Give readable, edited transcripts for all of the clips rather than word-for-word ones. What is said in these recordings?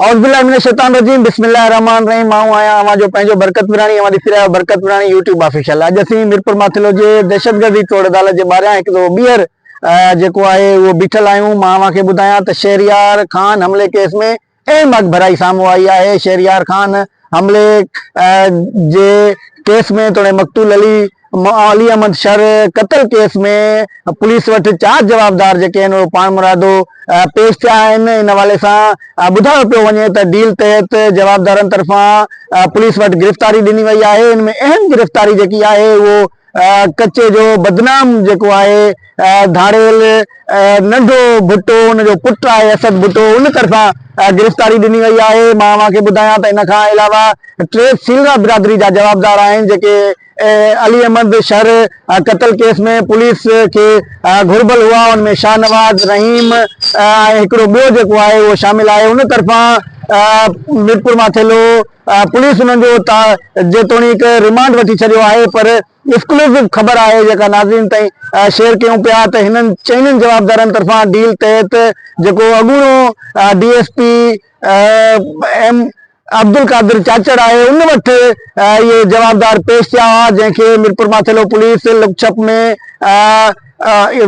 औज़ुबिल्लाहिमिनश्शैतानिर रजीम बिस्मिल्लाहिर्रहमानिर्रहीम। मां आया अवां जो पंहिंजो बरकत विराणी अवां ॾिसी रहिया बरकत विराणी यूट्यूब ऑफिशियल। अॼु असीं मीरपुर माथिलो जे दहशतगर्दी टोड़ अदालत जे ॿाहिरियां हिकिड़ो ॿीहर जेको आहे उहो बीठल आहियूं। मां अव्हांखे ॿुधायां त शहरयार खान हमले केस में अहम अॻभराई साम्हूं आई आहे। शहरयार खान हमले जे केस में तोड़े मक़तूल अली अहमद शर कत्ल केस में पुलिस वटि 4 जवाबदार जेके आहिनि उहे पाण मुरादो पेश थिया आहिनि। इन हवाले सां ॿुधायो पियो वञे त डील तहत जवाबदारनि तरफ़ां पुलिस वटि गिरफ़्तारी ॾिनी वई आहे। इन में अहम गिरफ़्तारी जेकी आहे उहो कच्चे जो बदनाम जेको आहे धाड़ेल नंढो भुट्टो उनजो पुटु आहे असद भुट्टो उन तरफ़ां गिरफ़्तारी ॾिनी वई आहे। मां अव्हांखे ॿुधायां त इन खां अलावा 3 सीलरा बिरादरी जा जवाबदार आहिनि जेके अली अहमद शहर कत्ल केस में पुलिस के घुरबल हुआ। उनमें शाहनवाज रहीम हिकिड़ो ॿियो जेको आहे उहो शामिल आहे। उन तरफ़ां मीरपुर माथिलो पुलिस उन्हनि जो जेतोणीक रिमांड वठी छॾियो आहे, पर एक्सक्लूसिव ख़बर आहे जेका नाज़रीन ताईं शेयर कयूं पिया त हिननि 4 जवाबदारनि तरफ़ां डील तहत जेको अॻूणो DSP एम अब्दुल कादिर चाचड़ आहे उन वटि ये जवाबदार पेश थिया हुआ, जंहिंखे मीरपुर माथिलो पुलिस लुकछप में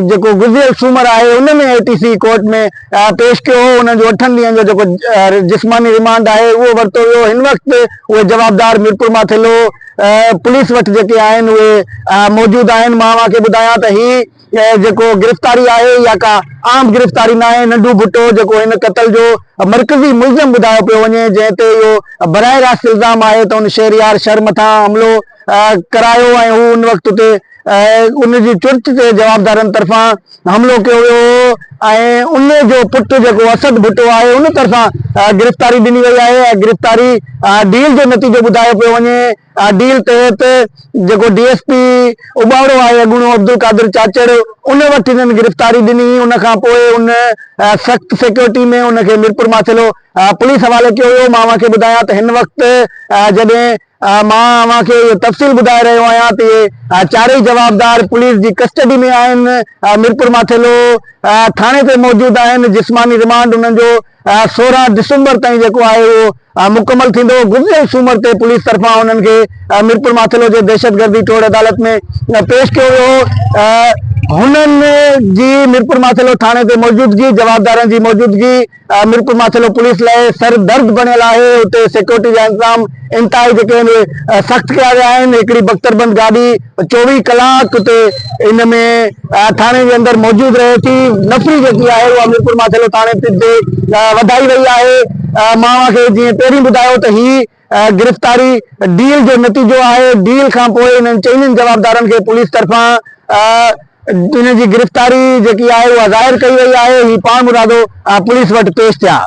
जेको गुज़िरियल सूमर आहे उन में ATC कोर्ट में पेश कयो हो। उन्हनि जो 8 ॾींहंनि जो जेको जिस्मानी रिमांड आहे उहो वरितो वियो। हिन वक़्तु उहे जवाबदार मीरपुर माथिलो पुलिस वटि जेके आहिनि उहे मौजूद आहिनि। मां अव्हांखे ॿुधायां त ही जेको गिरफ़्तारी आहे या का आम गिरफ़्तारी न आहे। नंढो भुट्टो जेको हिन कत्ल जो मरकज़ी मुलज़िम ॿुधायो पियो वञे, जंहिं ते इहो बराह रास्त इल्ज़ाम आहे त उन शहरयार शर मथां हमलो करायो ऐं हू उन वक़्तु ते उनजी चुर्च ते जवाबदारनि तरफ़ां हमलो कयो वियो हो ऐं उन जो पुटु जेको असद भुट्टो आहे उन तरफ़ां गिरफ़्तारी ॾिनी वई आहे। गिरफ़्तारी डील जो नतीजो ॿुधायो पियो वञे। डील तहत जेको DSP उॿावड़ो आहे अॻूणो अब्दुल कादिर चाचड़ उन वटि हिननि गिरफ़्तारी ॾिनी। उन खां पोइ उन सख़्त सिक्योरिटी में उनखे मीरपुर माथिलो पुलिस हवाले कयो वियो। मां अव्हांखे ॿुधायां त हिन वक़्तु जॾहिं मां अव्हांखे इहो तफ़सील ॿुधाए रहियो आहियां त इहे 4 जवाबदार पुलिस जी कस्टडी में आहिनि। मीरपुर माथिलो थाणे ते मौजूद आहिनि। जिस्मानी रिमांड उन्हनि जो 16 दिसंबर ताईं जेको आहे उहो मुकमल थींदो। गुज़िरियल सूमर ते पुलिस तरफ़ां उन्हनि खे मीरपुर माथिलो जे दहशतगर्दी टोड़ अदालत में पेश कयो वियो। हुननि जी मीरपुर माथिलो थाणे ते मौजूदगी जवाबदारनि जी मौजूदगी मीरपुर माथिलो पुलिस लाइ सर दर्द बणियल आहे। उते सिक्योरिटी जा इंतज़ाम इंतहाई जेके आहिनि उहे सख़्त कया विया आहिनि। हिकिड़ी बख्तरबंद गाॾी 24 कलाक उते इन में थाणे जे अंदरि मौजूद रहे थी। नफ़री जेकी आहे उहा मीरपुर माथिलो थाणे ते वधाई वई आहे। मां अव्हांखे जीअं पहिरीं ॿुधायो त ही गिरफ़्तारी डील जो नतीजो आहे। डील खां पोइ इन्हनि 4 जवाबदारनि खे पुलिस तरफ़ां इन जी गिरफ़्तारी जेकी आहे उहा ज़ाहिर कई वई आहे। ही पाण मुरादो पुलिस वटि पेश थिया।